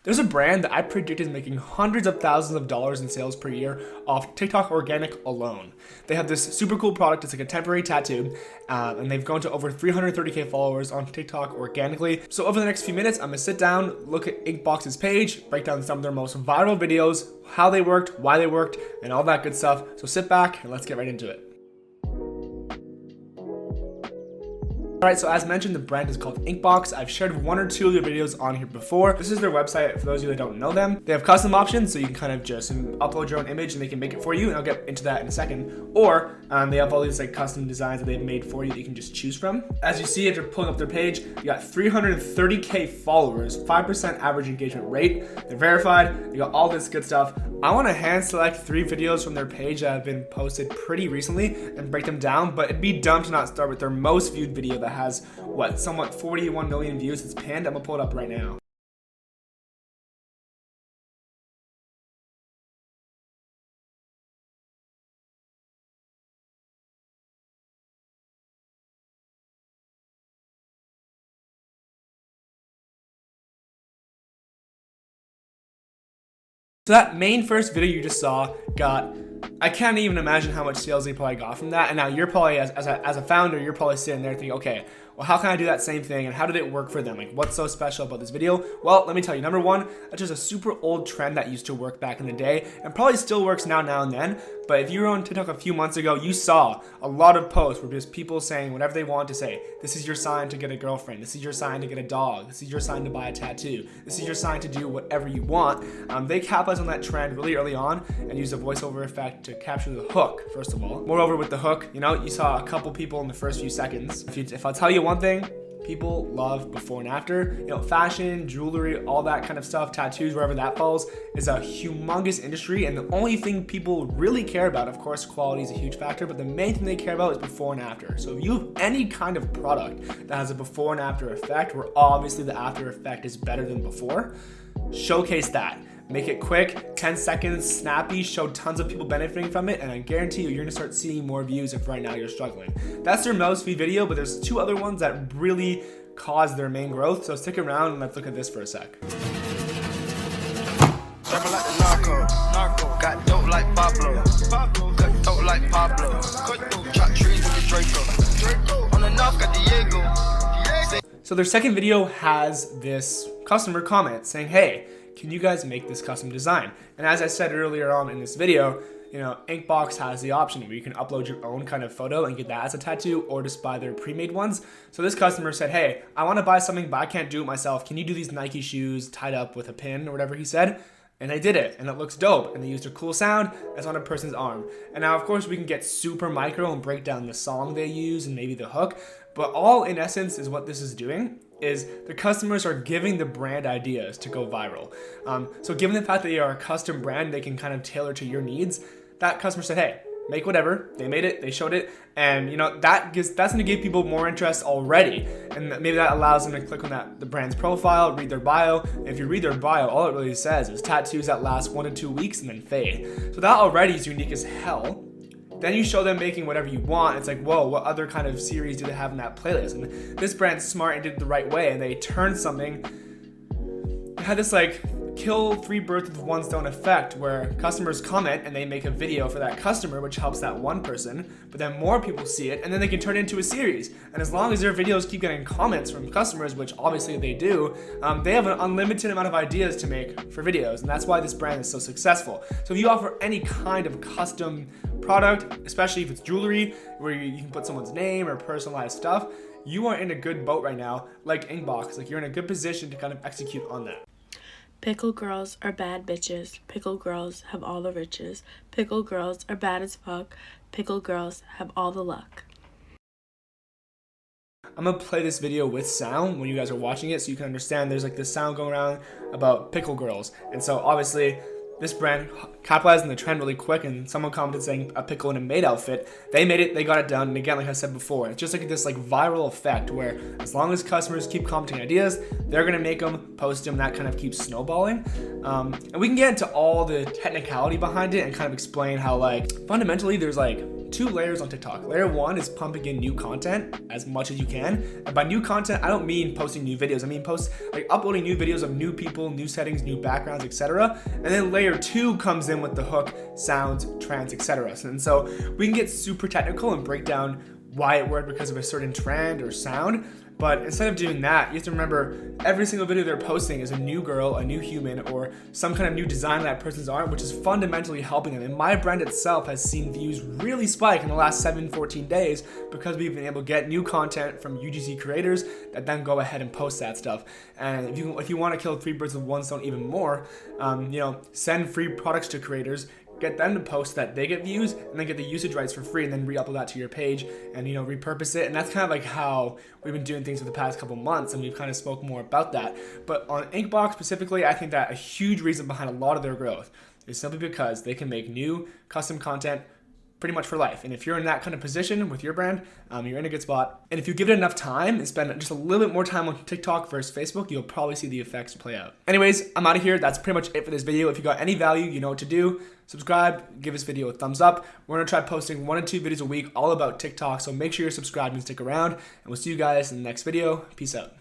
There's a brand that I predicted is making hundreds of thousands of dollars in sales per year off TikTok organic alone. They have this super cool product. It's like a temporary tattoo, and they've grown to over 330K followers on TikTok organically. So over the next few minutes, I'm gonna sit down, look at Inkbox's page, break down some of their most viral videos, how they worked, why they worked, and all that good stuff. So sit back and let's get right into it. Alright, so as mentioned, the brand is called Inkbox. I've shared one or two of their videos on here before. This is their website for those of you that don't know them. They have custom options, so you can kind of just upload your own image and they can make it for you, and I'll get into that in a second. Or they have all these like custom designs that they've made for you that you can just choose from. As you see, after pulling up their page, you got 330K followers, 5% average engagement rate. They're verified, you got all this good stuff. I want to hand select 3 videos from their page that have been posted pretty recently and break them down, but it'd be dumb to not start with their most viewed video that has somewhat 41 million views. It's pinned. I'm gonna pull it up right now. So that main first video you just saw got, I can't even imagine how much sales they probably got from that. And now you're probably, as a founder, you're probably sitting there thinking, okay, well, how can I do that same thing? And how did it work for them? Like, what's so special about this video? Well, let me tell you. Number one, that's just a super old trend that used to work back in the day and probably still works now and then. But if you were on TikTok a few months ago, you saw a lot of posts where just people saying whatever they want to say. This is your sign to get a girlfriend. This is your sign to get a dog. This is your sign to buy a tattoo. This is your sign to do whatever you want. They capitalized on that trend really early on and used a voiceover effect to capture the hook, first of all. Moreover, with the hook, you saw a couple people in the first few seconds. If I'll tell you one thing, people love before and after. Fashion, jewelry, all that kind of stuff, tattoos, wherever that falls, is a humongous industry. And the only thing people really care about, of course, quality is a huge factor, but the main thing they care about is before and after. So if you have any kind of product that has a before and after effect, where obviously the after effect is better than before, showcase that. Make it quick, 10 seconds, snappy, show tons of people benefiting from it, and I guarantee you're gonna start seeing more views if right now you're struggling. That's their most viewed video, but there's 2 other ones that really caused their main growth, so stick around and let's look at this for a sec. Like the narco, got dope like Pablo, cut dope like Pablo, chop trees with the Draco, on the knock got Diego. So their second video has this customer comment saying, hey, can you guys make this custom design? And as I said earlier on in this video, Inkbox has the option where you can upload your own kind of photo and get that as a tattoo, or just buy their pre-made ones. So this customer said, hey, I want to buy something, but I can't do it myself. Can you do these Nike shoes tied up with a pin or whatever he said? And they did it, and it looks dope. And they used a cool sound that's on a person's arm. And now, of course, we can get super micro and break down the song they use and maybe the hook. But all in essence is what this is doing is the customers are giving the brand ideas to go viral. So given the fact that they are a custom brand, they can kind of tailor to your needs. That customer said, hey, make whatever. They made it, they showed it, and that's gonna give people more interest already. And maybe that allows them to click on the brand's profile, read their bio. And if you read their bio, all it really says is tattoos that last 1 to 2 weeks and then fade. So that already is unique as hell. Then you show them making whatever you want. It's like, whoa, what other kind of series do they have in that playlist? And this brand's smart and did it the right way, and they turned something, had this like kill 3 birds with 1 stone effect where customers comment and they make a video for that customer, which helps that one person, but then more people see it and then they can turn it into a series. And as long as their videos keep getting comments from customers, which obviously they do, they have an unlimited amount of ideas to make for videos, and that's why this brand is so successful. So if you offer any kind of custom product, especially if it's jewelry where you can put someone's name or personalized stuff, you are in a good boat right now, like Inkbox. Like, you're in a good position to kind of execute on that. Pickle girls are bad bitches. Pickle girls have all the riches. Pickle girls are bad as fuck. Pickle girls have all the luck. I'm gonna play this video with sound when you guys are watching it so you can understand there's like this sound going around about pickle girls. And so obviously this brand capitalized on the trend really quick, and someone commented saying a pickle in a maid outfit. They made it, they got it done, and again, like I said before, it's just like this like viral effect where as long as customers keep commenting ideas, they're gonna make them, post them, that kind of keeps snowballing. And we can get into all the technicality behind it and kind of explain how like fundamentally there's like two layers on TikTok. Layer one is pumping in new content as much as you can. And by new content, I don't mean posting new videos. I mean uploading new videos of new people, new settings, new backgrounds, etc. And then layer two comes in with the hook, sounds, trends, etc. And so we can get super technical and break down why it worked because of a certain trend or sound. But instead of doing that, you have to remember every single video they're posting is a new girl, a new human, or some kind of new design of that person's art, which is fundamentally helping them. And my brand itself has seen views really spike in the last 14 days because we've been able to get new content from UGC creators that then go ahead and post that stuff. And if you want to kill three birds with one stone even more, send free products to creators, get them to post that they get views, and then get the usage rights for free, and then re-upload that to your page and repurpose it. And that's kind of like how we've been doing things for the past couple months, and we've kind of spoke more about that. But on Inkbox specifically, I think that a huge reason behind a lot of their growth is simply because they can make new custom content pretty much for life. And if you're in that kind of position with your brand, you're in a good spot. And if you give it enough time and spend just a little bit more time on TikTok versus Facebook, you'll probably see the effects play out. Anyways, I'm out of here. That's pretty much it for this video. If you got any value, you know what to do. Subscribe, give this video a thumbs up. We're gonna try posting 1 to 2 videos a week all about TikTok, so make sure you're subscribed and stick around. And we'll see you guys in the next video. Peace out.